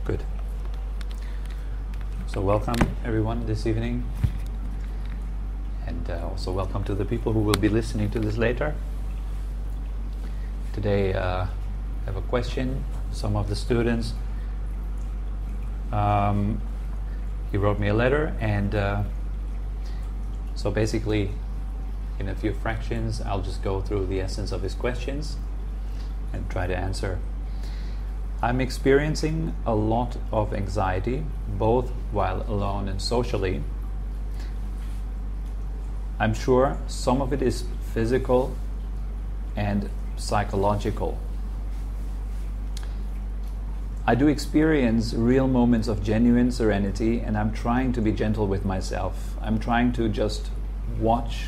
Good. So welcome everyone this evening, and also welcome to the people who will be listening to this later. Today I have a question. Some of the students, he wrote me a letter, and so basically in a few fractions I'll just go through the essence of his questions and try to answer. I'm experiencing a lot of anxiety, both while alone and socially. I'm sure some of it is physical and psychological. I do experience real moments of genuine serenity, and I'm trying to be gentle with myself. I'm trying to just watch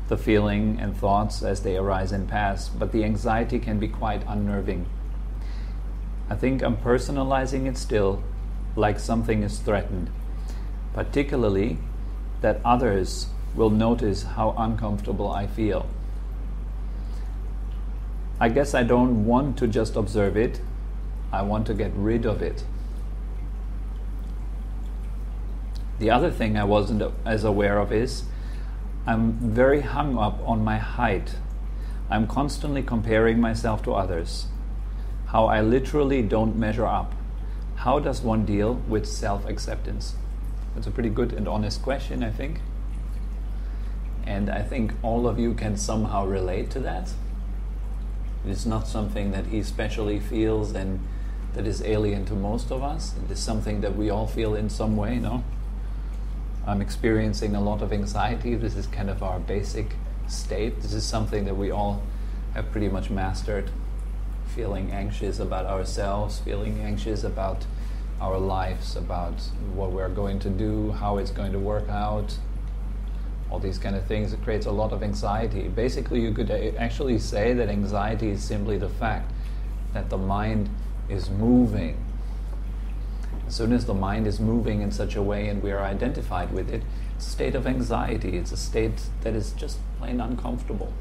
the feeling and thoughts as they arise and pass, but the anxiety can be quite unnerving. I think I'm personalizing it still, like something is threatened, particularly that others will notice how uncomfortable I feel. I guess I don't want to just observe it, I want to get rid of it. The other thing I wasn't as aware of is I'm very hung up on my height. I'm constantly comparing myself to others. How I literally don't measure up. How does one deal with self-acceptance? That's a pretty good and honest question, I think. And I think all of you can somehow relate to that. It's not something that he especially feels and that is alien to most of us. It is something that we all feel in some way, no? I'm experiencing a lot of anxiety. This is kind of our basic state. This is something that we all have pretty much mastered. Feeling anxious about ourselves, feeling anxious about our lives, about what we're going to do, how it's going to work out, all these kind of things. It creates a lot of anxiety. Basically, you could actually say that anxiety is simply the fact that the mind is moving. As soon as the mind is moving in such a way and we are identified with it, it's a state of anxiety. It's a state that is just plain uncomfortable.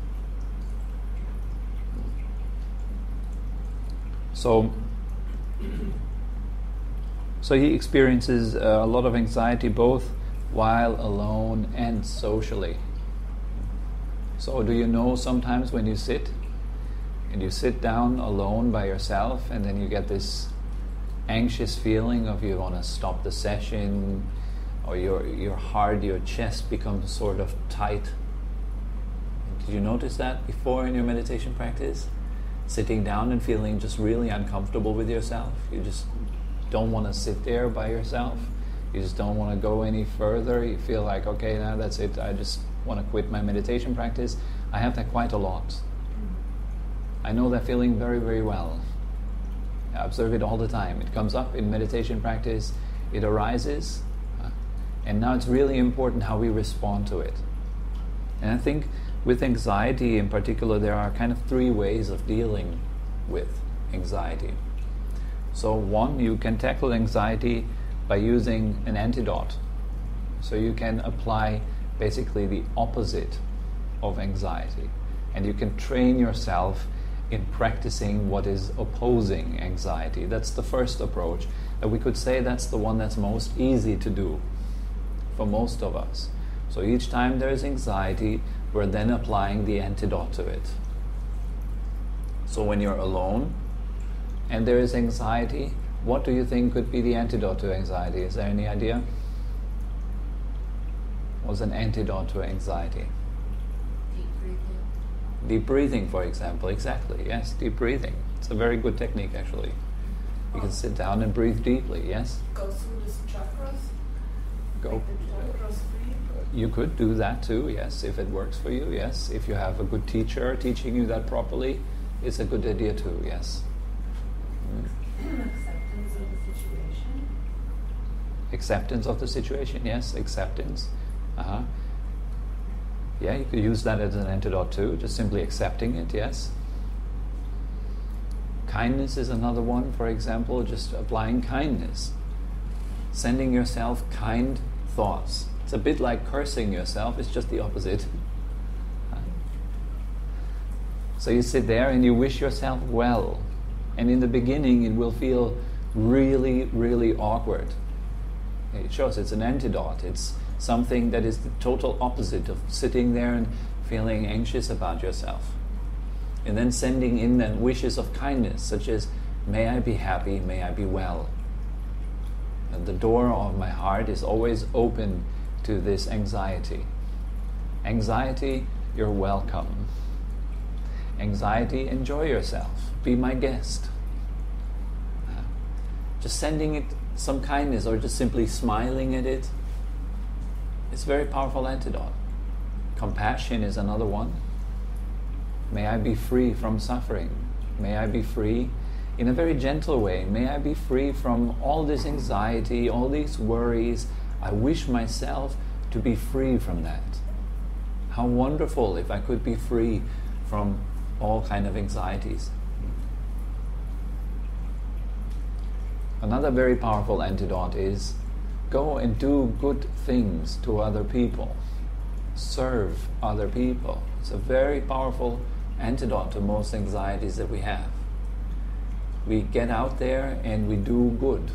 So he experiences a lot of anxiety both while alone and socially. So do you know sometimes when you sit down alone by yourself, and then you get this anxious feeling of you want to stop the session, or your heart, your chest becomes sort of tight. Did you notice that before in your meditation practice? Sitting down and feeling just really uncomfortable with yourself. You just don't want to sit there by yourself. You just don't want to go any further. You feel like, okay, now that's it. I just want to quit my meditation practice. I have that quite a lot. I know that feeling very, very well. I observe it all the time. It comes up in meditation practice. It arises. And now it's really important how we respond to it. And I think with anxiety in particular, there are kind of three ways of dealing with anxiety. So one, you can tackle anxiety by using an antidote. So you can apply basically the opposite of anxiety. And you can train yourself in practicing what is opposing anxiety. That's the first approach. And we could say that's the one that's most easy to do for most of us. So each time there is anxiety, we're then applying the antidote to it. So when you're alone and there is anxiety, what do you think could be the antidote to anxiety? Is there any idea? What's an antidote to anxiety? Deep breathing. Deep breathing, for example. Exactly, yes, deep breathing. It's a very good technique, actually. You can sit down and breathe deeply, yes? Go through the chakras? Go. Make the chakras free? You could do that too, yes, if it works for you, yes. If you have a good teacher teaching you that properly, it's a good idea too, yes. Acceptance of the situation? Acceptance of the situation, yes, acceptance. Yeah, you could use that as an antidote too, just simply accepting it, yes. Kindness is another one, for example, just applying kindness. Sending yourself kind thoughts. It's a bit like cursing yourself, it's just the opposite. So you sit there and you wish yourself well. And in the beginning it will feel really, really awkward. It shows it's an antidote. It's something that is the total opposite of sitting there and feeling anxious about yourself. And then sending in then wishes of kindness, such as, may I be happy, may I be well. And the door of my heart is always open to this anxiety. Anxiety, you're welcome. Anxiety, enjoy yourself. Be my guest. Just sending it some kindness or just simply smiling at it, it's a very powerful antidote. Compassion is another one. May I be free from suffering. May I be free in a very gentle way. May I be free from all this anxiety, all these worries. I wish myself to be free from that. How wonderful if I could be free from all kind of anxieties. Another very powerful antidote is go and do good things to other people. Serve other people. It's a very powerful antidote to most anxieties that we have. We get out there and we do good,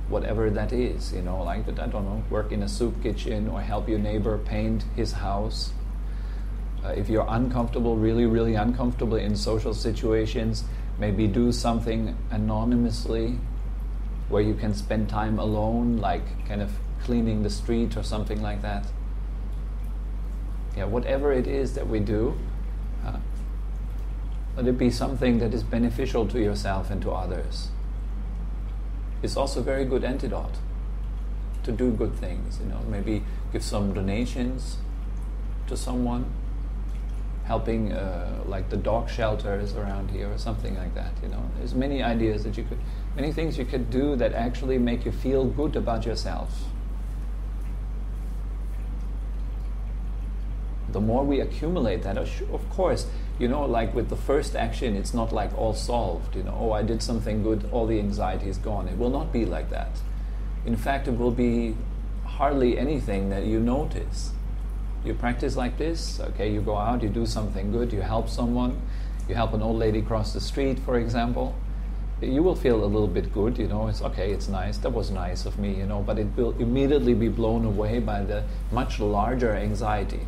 whatever that is, like, I don't know, work in a soup kitchen or help your neighbor paint his house. If you're uncomfortable, really, really uncomfortable in social situations, maybe do something anonymously where you can spend time alone, like kind of cleaning the street or something like that. Yeah, whatever it is that we do, let it be something that is beneficial to yourself and to others. It's also a very good antidote to do good things. Maybe give some donations to someone, helping like the dog shelters around here or something like that. There's many ideas that many things you could do that actually make you feel good about yourself. The more we accumulate that, of course, like with the first action, it's not like all solved. I did something good, all the anxiety is gone. It will not be like that. In fact, it will be hardly anything that you notice. You practice like this, okay, you go out, you do something good, you help someone, you help an old lady cross the street, for example. You will feel a little bit good, it's okay, it's nice, that was nice of me, but it will immediately be blown away by the much larger anxiety.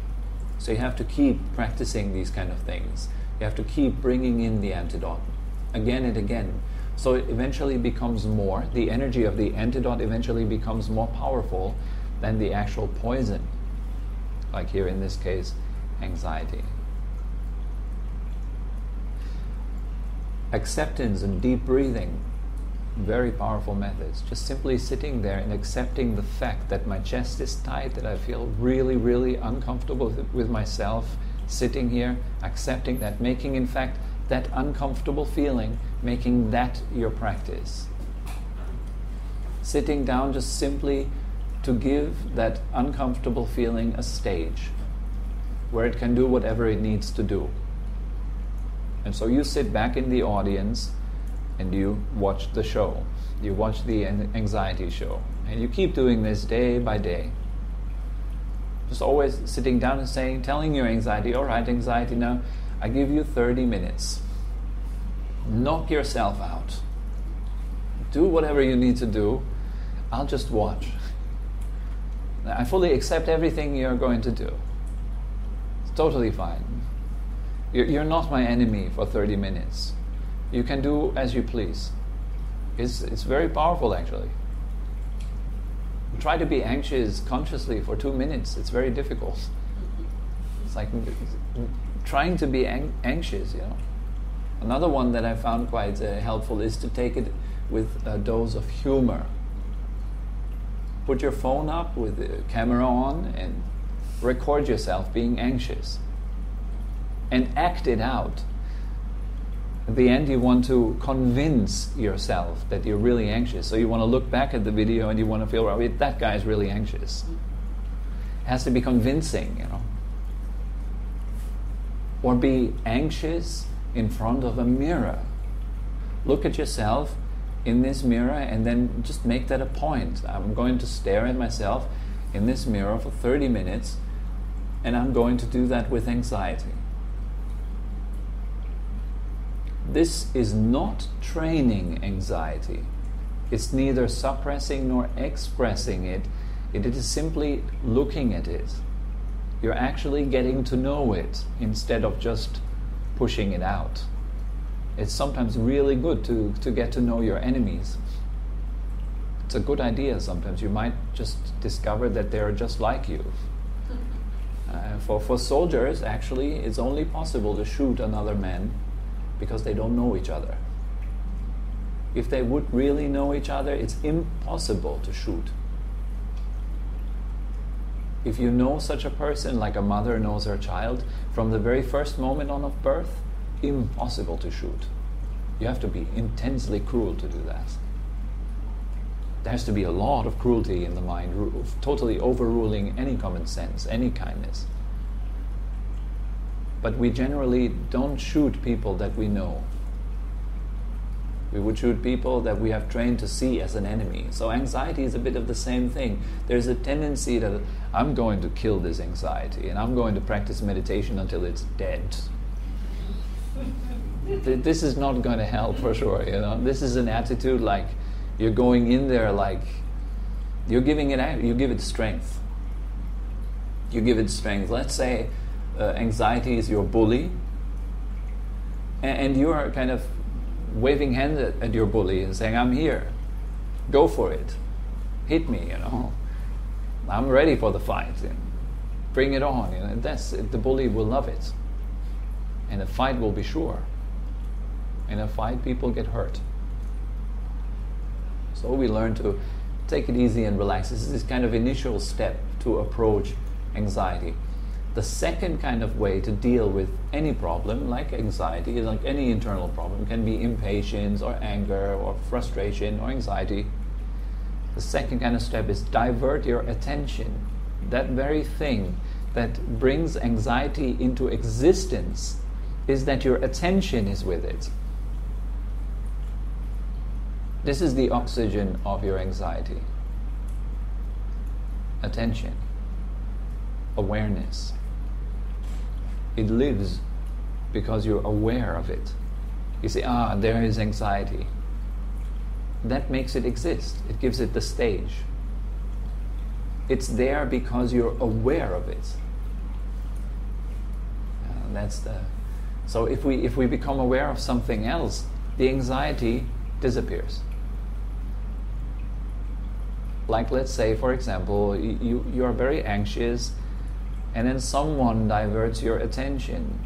So you have to keep practicing these kind of things. You have to keep bringing in the antidote again and again. So it eventually becomes more, the energy of the antidote eventually becomes more powerful than the actual poison. Like here in this case, anxiety. Acceptance and deep breathing, very powerful methods. Just simply sitting there and accepting the fact that my chest is tight, that I feel really, really uncomfortable with myself sitting here, accepting that, making in fact that uncomfortable feeling, making that your practice. Sitting down just simply to give that uncomfortable feeling a stage where it can do whatever it needs to do. And so you sit back in the audience and you watch the show. You watch the anxiety show. And you keep doing this day by day. Just always sitting down and telling your anxiety, all right, anxiety, now I give you 30 minutes. Knock yourself out. Do whatever you need to do. I'll just watch. I fully accept everything you're going to do. It's totally fine. You're not my enemy for 30 minutes. You can do as you please. It's very powerful, actually. Try to be anxious consciously for 2 minutes. It's very difficult. It's like trying to be anxious, Another one that I found quite helpful is to take it with a dose of humor. Put your phone up with the camera on and record yourself being anxious. And act it out. At the end, you want to convince yourself that you're really anxious. So you want to look back at the video and you want to feel, well, that guy is really anxious. It has to be convincing, Or be anxious in front of a mirror. Look at yourself in this mirror and then just make that a point. I'm going to stare at myself in this mirror for 30 minutes and I'm going to do that with anxiety. this is not training anxiety. It's neither suppressing nor expressing it. It is simply looking at it. You're actually getting to know it instead of just pushing it out. It's sometimes really good to get to know your enemies. It's a good idea sometimes. You might just discover that they're just like you. For soldiers, actually, it's only possible to shoot another man because they don't know each other. If they would really know each other, it's impossible to shoot. If you know such a person, like a mother knows her child, from the very first moment on of birth, impossible to shoot. You have to be intensely cruel to do that. There has to be a lot of cruelty in the mind, totally overruling any common sense, any kindness. But we generally don't shoot people that we know. We would shoot people that we have trained to see as an enemy. So anxiety is a bit of the same thing. There's a tendency that I'm going to kill this anxiety and I'm going to practice meditation until it's dead. This is not going to help for sure. This is an attitude like you're going in there like you're giving it out. You give it strength. You give it strength. Let's say anxiety is your bully, and you are kind of waving hands at your bully and saying, I'm here, go for it, hit me, I'm ready for the fight, bring it on, the bully will love it, and the fight will be sure. In a fight, people get hurt. So we learn to take it easy and relax. This is this kind of initial step to approach anxiety. The second kind of way to deal with any problem, like anxiety, like any internal problem, can be impatience or anger or frustration or anxiety. The second kind of step is divert your attention. That very thing that brings anxiety into existence is that your attention is with it. This is the oxygen of your anxiety. Attention. Awareness. It lives because you're aware of it. You say, there is anxiety. That makes it exist. It gives it the stage. It's there because you're aware of it. So if we become aware of something else, the anxiety disappears. Like, let's say, for example, you are very anxious, and then someone diverts your attention.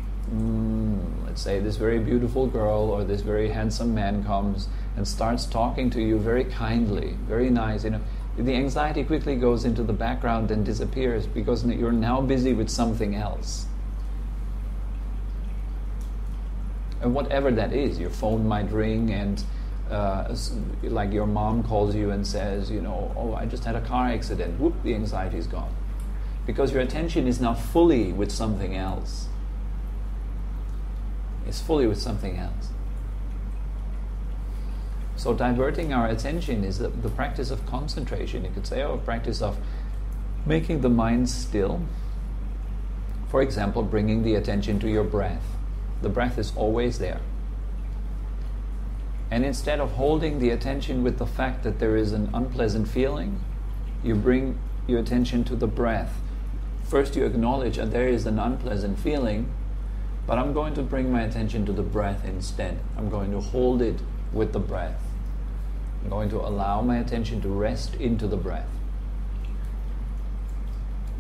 Let's say this very beautiful girl or this very handsome man comes and starts talking to you very kindly, very nice. The anxiety quickly goes into the background and disappears because you're now busy with something else. And whatever that is, your phone might ring and like your mom calls you and says, I just had a car accident. Whoop, the anxiety is gone. Because your attention is now fully with something else. It's fully with something else. So diverting our attention is the practice of concentration. You could say, a practice of making the mind still. For example, bringing the attention to your breath. The breath is always there. And instead of holding the attention with the fact that there is an unpleasant feeling, you bring your attention to the breath. First you acknowledge that there is an unpleasant feeling, but I'm going to bring my attention to the breath instead. I'm going to hold it with the breath. I'm going to allow my attention to rest into the breath.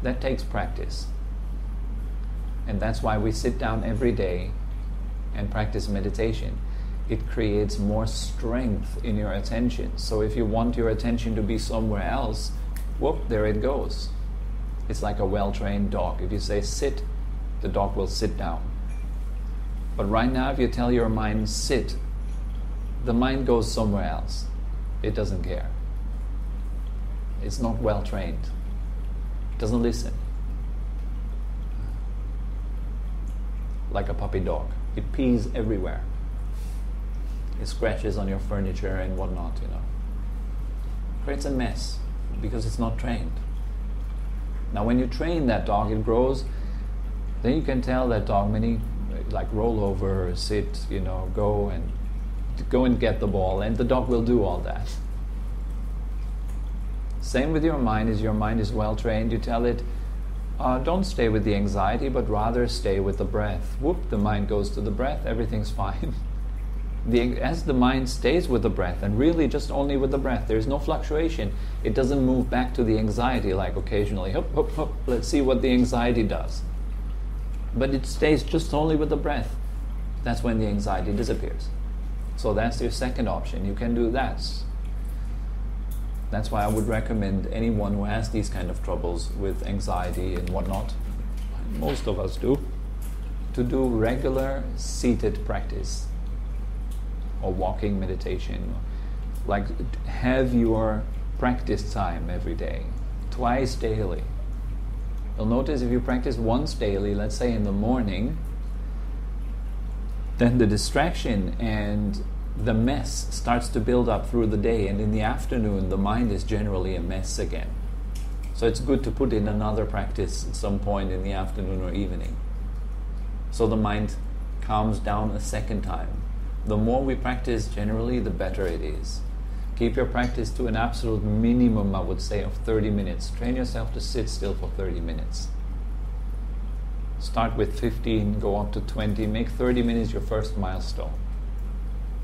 That takes practice. And that's why we sit down every day and practice meditation. It creates more strength in your attention. So if you want your attention to be somewhere else, whoop, there it goes. It's like a well-trained dog. If you say sit, the dog will sit down. But right now, if you tell your mind sit, the mind goes somewhere else. It doesn't care. It's not well-trained. It doesn't listen. Like a puppy dog. It pees everywhere. It scratches on your furniture and whatnot, Creates a mess because it's not trained. Now when you train that dog, it grows. Then you can tell that dog like roll over, sit, go and get the ball, and the dog will do all that. Same with your mind. As your mind is well trained, you tell it, don't stay with the anxiety, but rather stay with the breath. Whoop, the mind goes to the breath, everything's fine. As the mind stays with the breath, and really just only with the breath, there's no fluctuation. It doesn't move back to the anxiety like occasionally, hop, hop, hop, let's see what the anxiety does. But it stays just only with the breath. That's when the anxiety disappears. So that's your second option. You can do that. That's why I would recommend anyone who has these kind of troubles with anxiety and whatnot, most of us do, to do regular seated practice or walking meditation. Like, have your practice time every day, twice daily. You'll notice if you practice once daily, let's say in the morning, then the distraction and the mess starts to build up through the day, and in the afternoon the mind is generally a mess again. So it's good to put in another practice at some point in the afternoon or evening, so the mind calms down a second time. The more we practice, generally, the better it is. Keep your practice to an absolute minimum, I would say, of 30 minutes. Train yourself to sit still for 30 minutes. Start with 15, go up to 20, make 30 minutes your first milestone.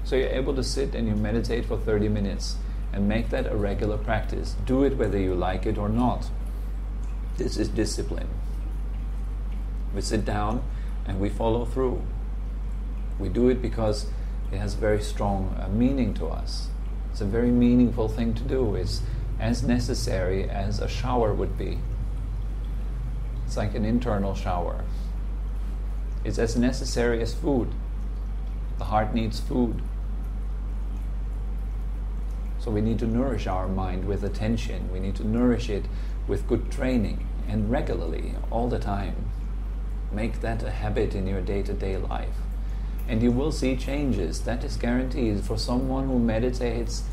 So you're able to sit and you meditate for 30 minutes and make that a regular practice. Do it whether you like it or not. This is discipline. We sit down and we follow through. We do it because it has very strong meaning to us. It's a very meaningful thing to do. It's as necessary as a shower would be. It's like an internal shower. It's as necessary as food. The heart needs food. So we need to nourish our mind with attention. We need to nourish it with good training, and regularly, all the time. Make that a habit in your day-to-day life. And you will see changes. That is guaranteed for someone who meditates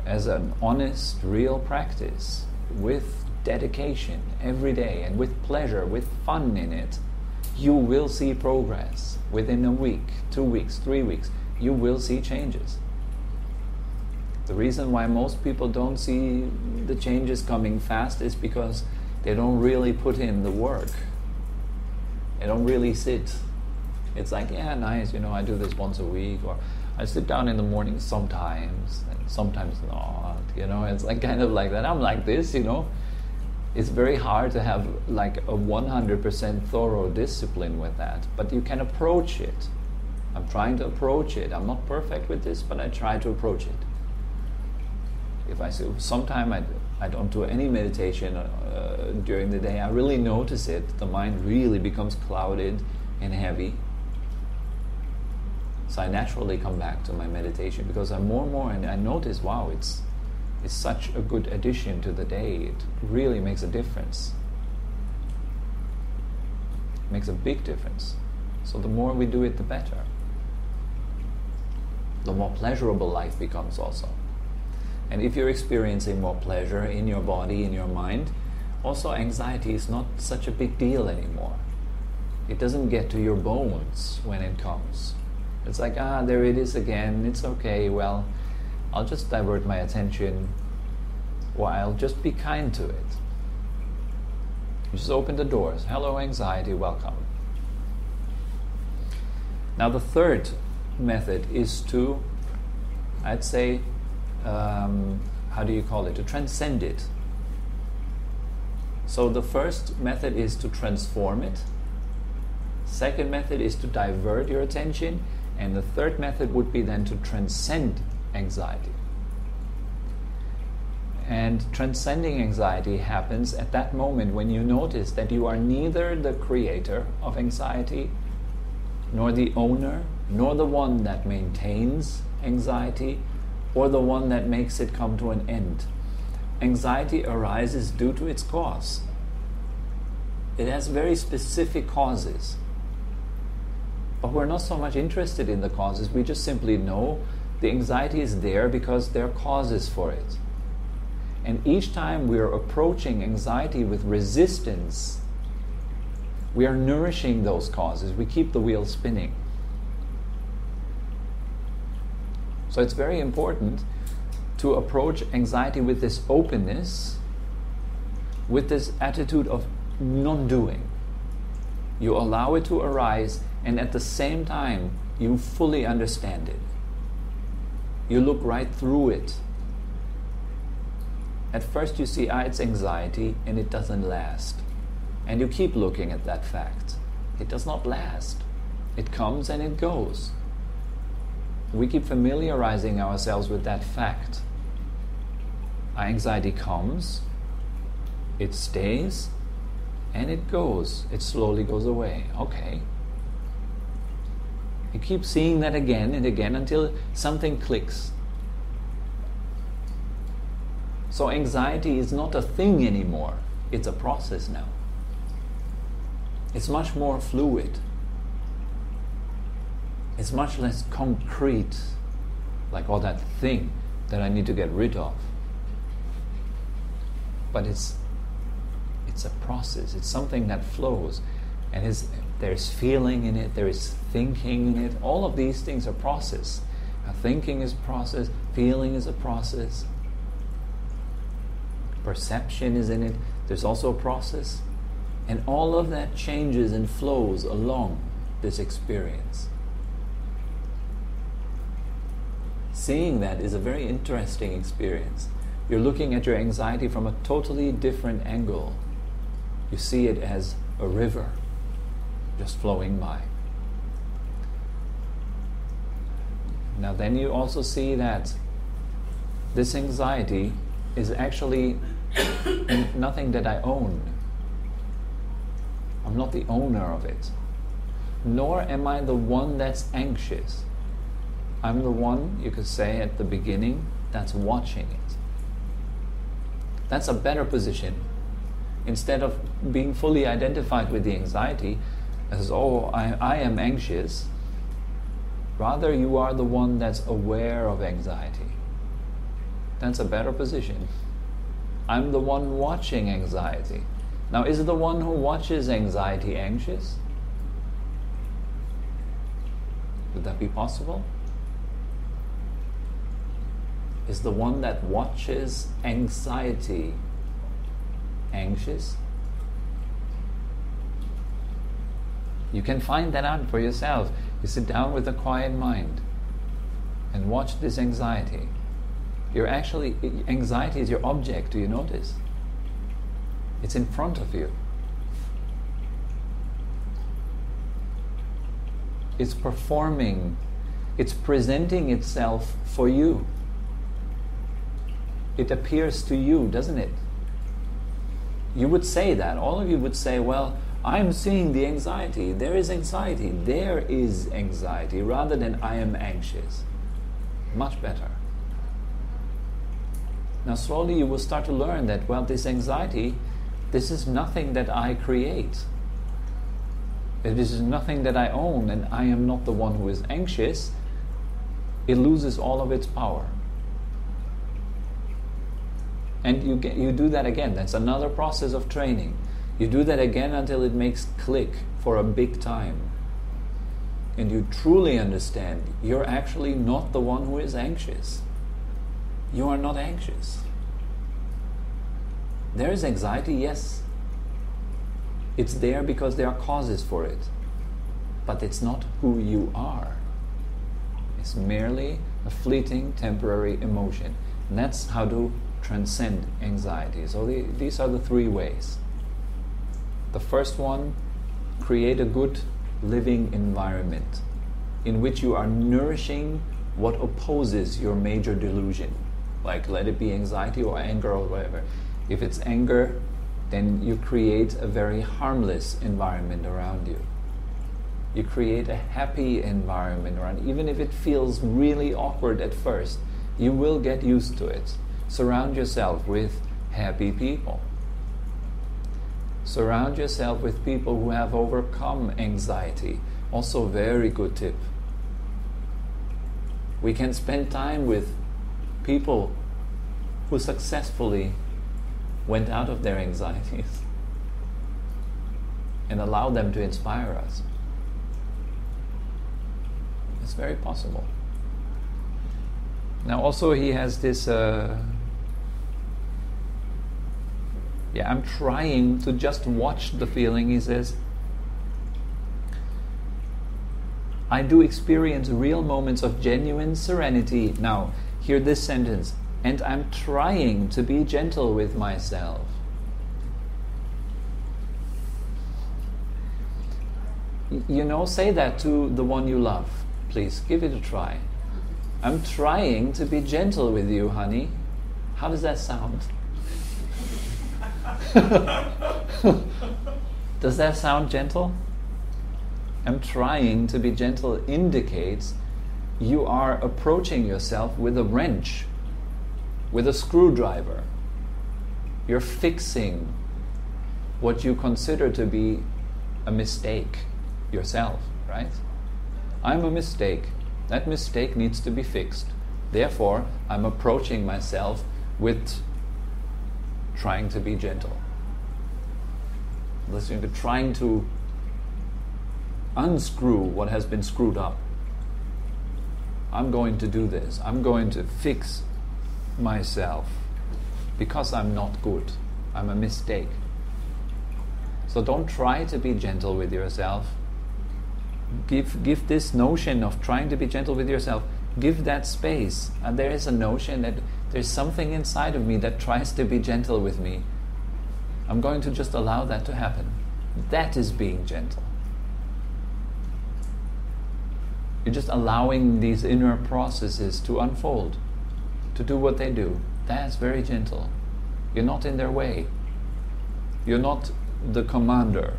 as an honest, real practice, with dedication every day, and with pleasure, with fun in it. You will see progress. Within a week, 2 weeks, 3 weeks, you will see changes. The reason why most people don't see the changes coming fast is because they don't really put in the work. They don't really sit. It's like, yeah, nice, I do this once a week, or I sit down in the morning sometimes, and sometimes not, it's like kind of like that. I'm like this, It's very hard to have like a 100% thorough discipline with that, but you can approach it. I'm trying to approach it. I'm not perfect with this, but I try to approach it. If I say sometime I don't do any meditation during the day, I really notice it. The mind really becomes clouded and heavy. So I naturally come back to my meditation because I'm more and more, and I notice, wow, it's such a good addition to the day. It really makes a difference. It makes a big difference. So the more we do it, the better. The more pleasurable life becomes also. And if you're experiencing more pleasure in your body, in your mind, also anxiety is not such a big deal anymore. It doesn't get to your bones when it comes. It's like, there it is again, it's okay, well, I'll just divert my attention, or I'll just be kind to it. You just open the doors. Hello, anxiety, welcome. Now the third method is to, I'd say, to transcend it. So the first method is to transform it. Second method is to divert your attention. And the third method would be then to transcend anxiety. And transcending anxiety happens at that moment when you notice that you are neither the creator of anxiety, nor the owner, nor the one that maintains anxiety, or the one that makes it come to an end. Anxiety arises due to its cause. It has very specific causes. But we're not so much interested in the causes. We just simply know the anxiety is there because there are causes for it. And each time we are approaching anxiety with resistance, We are nourishing those causes. We keep the wheel spinning. So it's very important to approach anxiety with this openness, with this attitude of non-doing. You allow it to arise, and at the same time, you fully understand it. You look right through it. At first you see, it's anxiety, and it doesn't last. And you keep looking at that fact. It does not last. It comes and it goes. We keep familiarizing ourselves with that fact. Our anxiety comes, it stays, and it goes. It slowly goes away. Okay. You keep seeing that again and again until something clicks. So anxiety is not a thing anymore. It's a process now. It's much more fluid. It's much less concrete, like that thing that I need to get rid of. But it's a process. It's something that flows, and there's feeling in it. There is thinking in it. All of these things are process. Thinking is a process. Feeling is a process. Perception is in it. There's also a process, and all of that changes and flows along this experience. Seeing that is a very interesting experience. You're looking at your anxiety from a totally different angle. You see it as a river just flowing by. Now then you also see that this anxiety is actually nothing that I own. I'm not the owner of it. Nor am I the one that's anxious. I'm the one, you could say at the beginning, that's watching it. That's a better position. Instead of being fully identified with the anxiety as, I am anxious, rather you are the one that's aware of anxiety. That's a better position. I'm the one watching anxiety. Now, is the one who watches anxiety anxious? Would that be possible? Is the one that watches anxiety anxious? You can find that out for yourself. You sit down with a quiet mind and watch this anxiety. Anxiety is your object, do you notice? It's in front of you. It's performing, it's presenting itself for you. It appears to you, doesn't it? You would say that. All of you would say, well, I'm seeing the anxiety. There is anxiety. There is anxiety, rather than I am anxious. Much better. Now slowly you will start to learn that, well, this anxiety, this is nothing that I create. This is nothing that I own, and I am not the one who is anxious. It loses all of its power. And you do that again. That's another process of training. You do that again until it makes click for a big time. And you truly understand you're actually not the one who is anxious. You are not anxious. There is anxiety, yes. It's there because there are causes for it. But it's not who you are. It's merely a fleeting, temporary emotion. And that's how to transcend anxiety. So these are the three ways. The first one, create a good living environment in which you are nourishing what opposes your major delusion. Like, let it be anxiety or anger or whatever. If it's anger, then you create a very harmless environment around you. You create a happy environment around, even if it feels really awkward at first, you will get used to it. Surround yourself with happy people. Surround yourself with people who have overcome anxiety. Also a very good tip. We can spend time with people who successfully went out of their anxieties. and allow them to inspire us. It's very possible. Now also he has this, I'm trying to just watch the feeling, he says. I do experience real moments of genuine serenity. Now, hear this sentence. And I'm trying to be gentle with myself. Say that to the one you love. Please, give it a try. I'm trying to be gentle with you, honey. How does that sound? Does that sound gentle? I'm trying to be gentle indicates you are approaching yourself with a wrench, with a screwdriver. You're fixing what you consider to be a mistake yourself, right? I'm a mistake. That mistake needs to be fixed. Therefore, I'm approaching myself with trying to be gentle. Listening to trying to unscrew what has been screwed up. I'm going to do this. I'm going to fix myself because I'm not good. I'm a mistake. So don't try to be gentle with yourself. Give this notion of trying to be gentle with yourself, give that space. And there is a notion that there's something inside of me that tries to be gentle with me. I'm going to just allow that to happen. That is being gentle. You're just allowing these inner processes to unfold, to do what they do. That's very gentle. You're not in their way. You're not the commander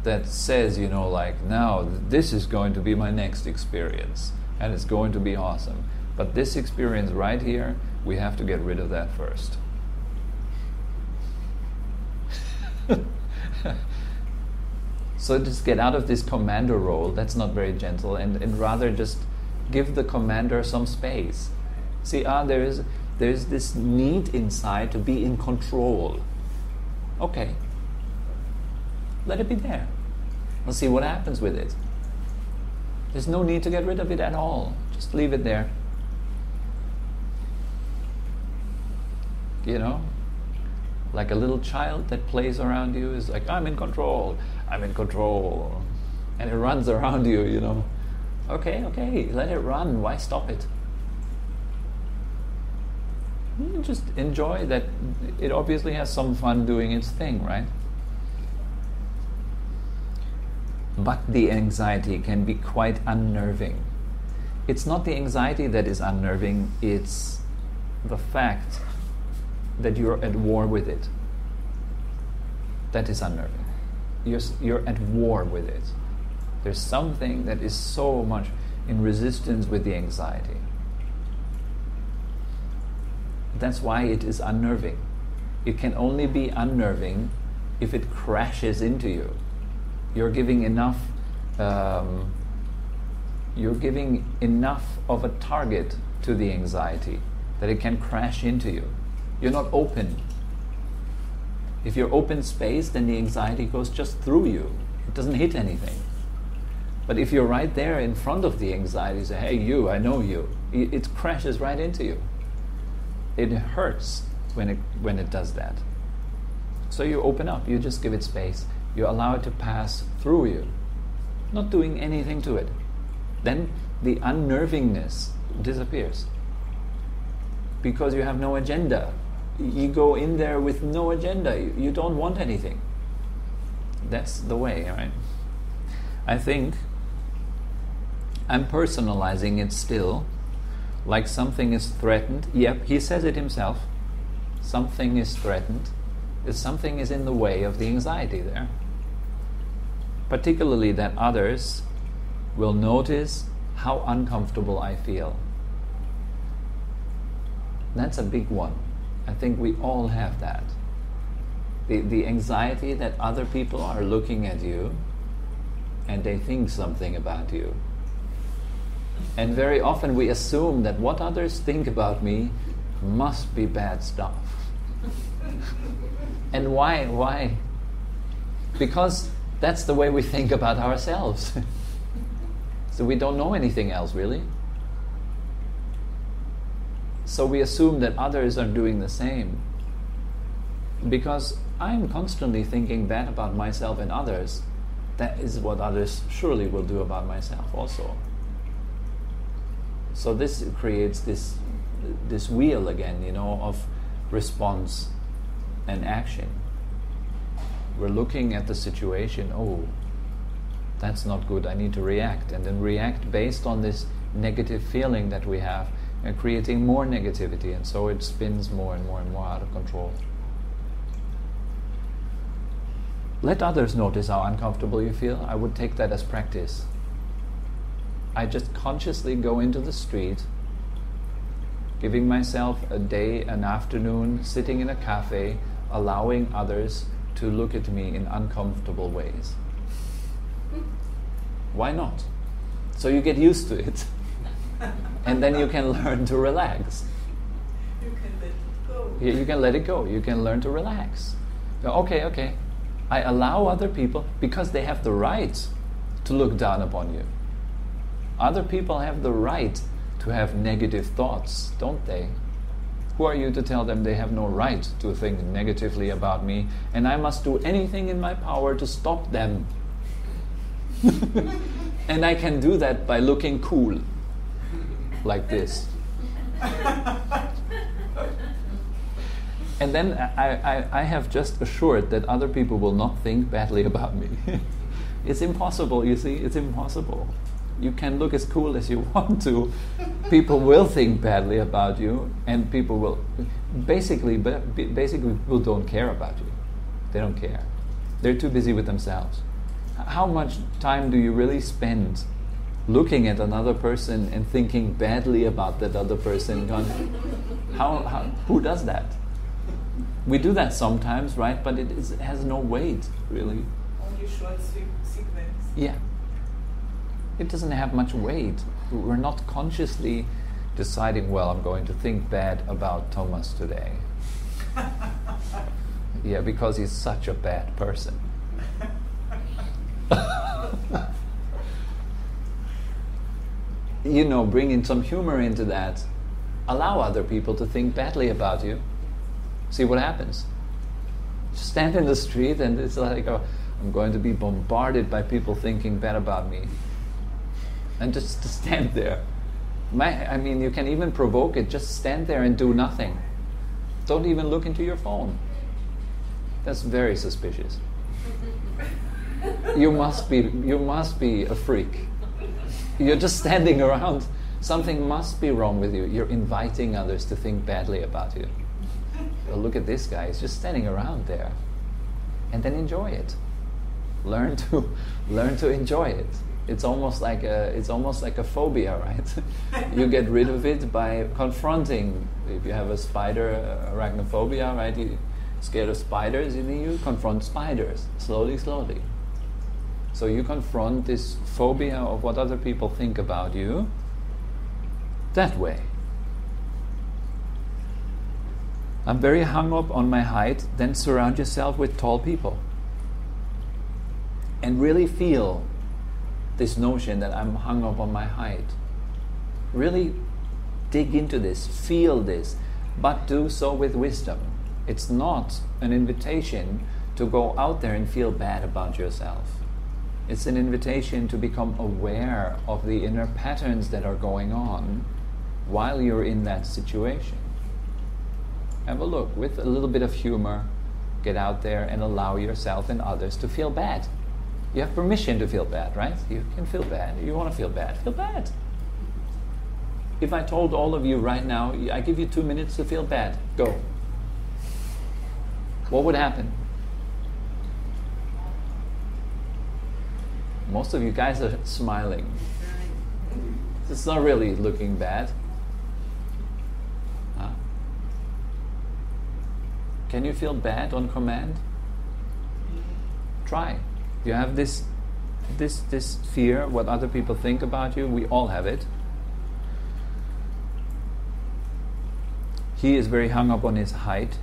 that says, now this is going to be my next experience and it's going to be awesome. But this experience right here, we have to get rid of that first. So just get out of this commander role. That's not very gentle, and rather just give the commander some space. See, there's this need inside to be in control. Okay, let it be there. We'll see what happens with it. There's no need to get rid of it at all. Just leave it there. Like a little child that plays around you is like, I'm in control. I'm in control. And it runs around you, Okay, let it run. Why stop it? Just enjoy that. It obviously has some fun doing its thing, right? But the anxiety can be quite unnerving. It's not the anxiety that is unnerving, it's the fact that you're at war with it. That is unnerving. You're at war with it. There's something that is so much in resistance with the anxiety. That's why it is unnerving. It can only be unnerving if it crashes into you. You're giving enough of a target to the anxiety that it can crash into you. You're not open. If you're open space, then the anxiety goes just through you. It doesn't hit anything. But if you're right there in front of the anxiety, say, hey, you, I know you, it crashes right into you. It hurts when it does that. So you open up, you just give it space. You allow it to pass through you, not doing anything to it. Then the unnervingness disappears because you have no agenda. You go in there with no agenda. You don't want anything. That's the way, right? I think I'm personalizing it still, like something is threatened. Yep, he says it himself. Something is threatened. Something is in the way of the anxiety there. Particularly that others will notice how uncomfortable I feel. That's a big one. I think we all have that. The anxiety that other people are looking at you and they think something about you. And very often we assume that what others think about me must be bad stuff. And why? Because that's the way we think about ourselves. So we don't know anything else, really. So we assume that others are doing the same. Because I'm constantly thinking bad about myself and others, that is what others surely will do about myself also. So this creates this wheel again, of response and action. We're looking at the situation, oh, that's not good, I need to react, and then react based on this negative feeling that we have, and creating more negativity, and so it spins more and more and more out of control. Let others notice how uncomfortable you feel. I would take that as practice. I just consciously go into the street, giving myself a day, an afternoon, sitting in a cafe, allowing others to look at me in uncomfortable ways. Why not? So you get used to it. And then you can learn to relax. You can let it go. You can let it go. You can learn to relax. Okay. I allow other people, because they have the right to look down upon you. Other people have the right to have negative thoughts, don't they? Who are you to tell them they have no right to think negatively about me, and I must do anything in my power to stop them? And I can do that by looking cool, like this. And then I have just assured that other people will not think badly about me. It's impossible, you see, it's impossible. You can look as cool as you want to. People will think badly about you, and people will basically people don't care about you. They don't care. They're too busy with themselves. How much time do you really spend looking at another person and thinking badly about that other person? Who does that? We do that sometimes, right? But it has no weight, really. Only short sequence. Yeah. It doesn't have much weight. We're not consciously deciding, well, I'm going to think bad about Thomas today. Yeah, because he's such a bad person. Bringing some humor into that. Allow other people to think badly about you. See what happens. Just stand in the street and it's like, I'm going to be bombarded by people thinking bad about me. And just to stand there. You can even provoke it. Just stand there and do nothing. Don't even look into your phone. That's very suspicious. You must be a freak. You're just standing around. Something must be wrong with you. You're inviting others to think badly about you. Well, look at this guy. He's just standing around there. And then enjoy it. Learn to enjoy it. It's almost like a phobia, right? You get rid of it by confronting. If you have a spider arachnophobia, right? You're scared of spiders, you confront spiders slowly. So you confront this phobia of what other people think about you that way. I'm very hung up on my height. Then surround yourself with tall people. And really feel this notion that I'm hung up on my height. Really dig into this, feel this, but do so with wisdom. It's not an invitation to go out there and feel bad about yourself. It's an invitation to become aware of the inner patterns that are going on while you're in that situation. Have a look with a little bit of humor. Get out there and allow yourself and others to feel bad. You have permission to feel bad, right? You can feel bad. You want to feel bad. Feel bad. If I told all of you right now, I give you 2 minutes to feel bad. Go. What would happen? Most of you guys are smiling. It's not really looking bad. Huh? Can you feel bad on command? Try. You have this fear, what other people think about you. We all have it. He is very hung up on his height.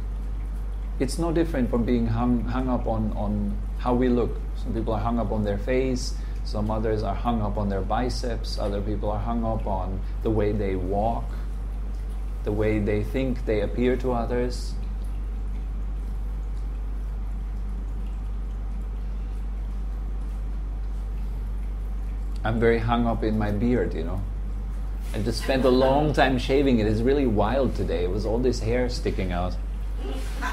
It's no different from being hung up on how we look. Some people are hung up on their face, some others are hung up on their biceps, other people are hung up on the way they walk, the way they think they appear to others. I'm very hung up in my beard, you know. I just spent a long time shaving it. It's really wild today. It was all this hair sticking out.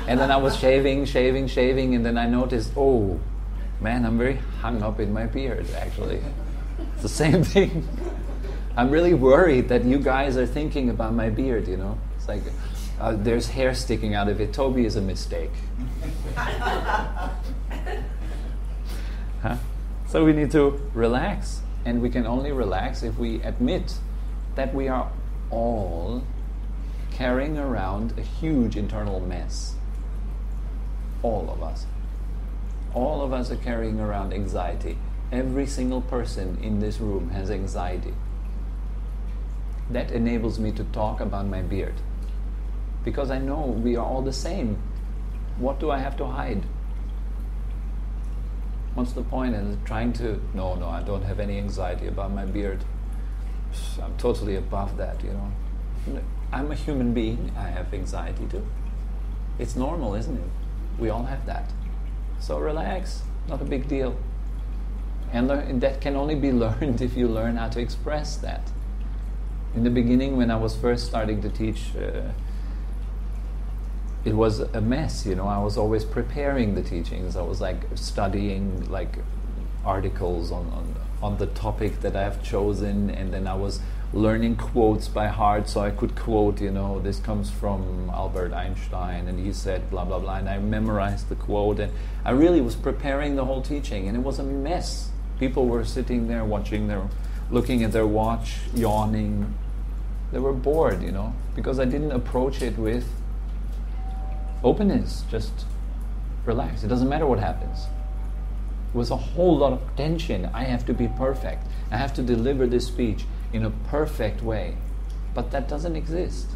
And then I was shaving, and then I noticed, oh, man, I'm very hung up in my beard, actually. It's the same thing. I'm really worried that you guys are thinking about my beard, you know. It's like, there's hair sticking out of it. Tobi is a mistake. Huh? So we need to relax. And we can only relax if we admit that we are all carrying around a huge internal mess. All of us. All of us are carrying around anxiety. Every single person in this room has anxiety. That enables me to talk about my beard. Because I know we are all the same. What do I have to hide? What's the point in trying to... No, I don't have any anxiety about my beard. I'm totally above that, you know. I'm a human being. I have anxiety too. It's normal, isn't it? We all have that. So relax. Not a big deal. And that can only be learned if you learn how to express that. In the beginning, when I was first starting to teach, it was a mess, you know. I was always preparing the teachings. I was like studying like articles on the topic that I have chosen, and then I was learning quotes by heart so I could quote, you know, this comes from Albert Einstein and he said blah blah blah, and I memorized the quote, and I really was preparing the whole teaching, and it was a mess. People were sitting there looking at their watch, yawning. They were bored, you know, because I didn't approach it with openness. Just relax. It doesn't matter what happens. It was a whole lot of tension. I have to be perfect. I have to deliver this speech in a perfect way. But that doesn't exist.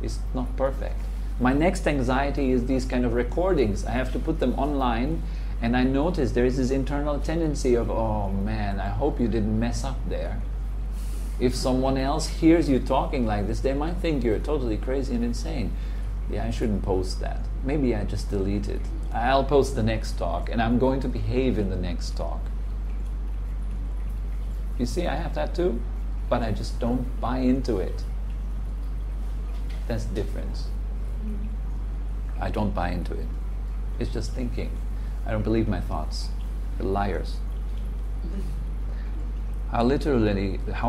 It's not perfect. My next anxiety is these kind of recordings. I have to put them online, and I notice there is this internal tendency of, oh man, I hope you didn't mess up there. If someone else hears you talking like this, they might think you're totally crazy and insane. Yeah, I shouldn't post that. Maybe I just delete it. I'll post the next talk, and I'm going to behave in the next talk. You see, I have that too, but I just don't buy into it. That's the difference. I don't buy into it. It's just thinking. I don't believe my thoughts. They're liars. How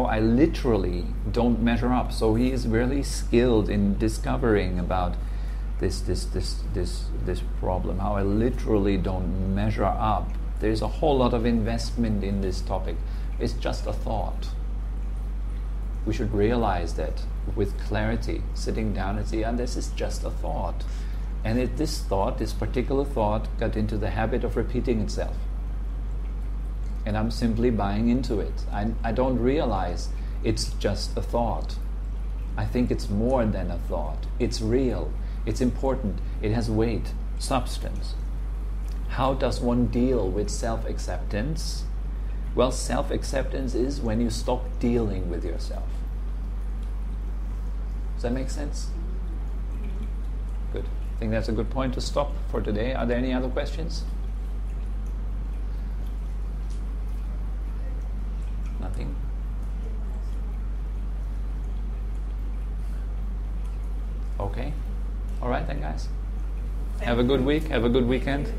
I literally don't measure up. So he is really skilled in discovering about this problem. How I literally don't measure up. There's a whole lot of investment in this topic. It's just a thought. We should realize that with clarity, sitting down and say, this is just a thought. And this particular thought, got into the habit of repeating itself. And I'm simply buying into it. I don't realize it's just a thought. I think it's more than a thought. It's real. It's important. It has weight, substance. How does one deal with self-acceptance? Well, self-acceptance is when you stop dealing with yourself. Does that make sense? Good. I think that's a good point to stop for today. Are there any other questions? Nothing? Okay. All right then, guys. Have a good week. Have a good weekend.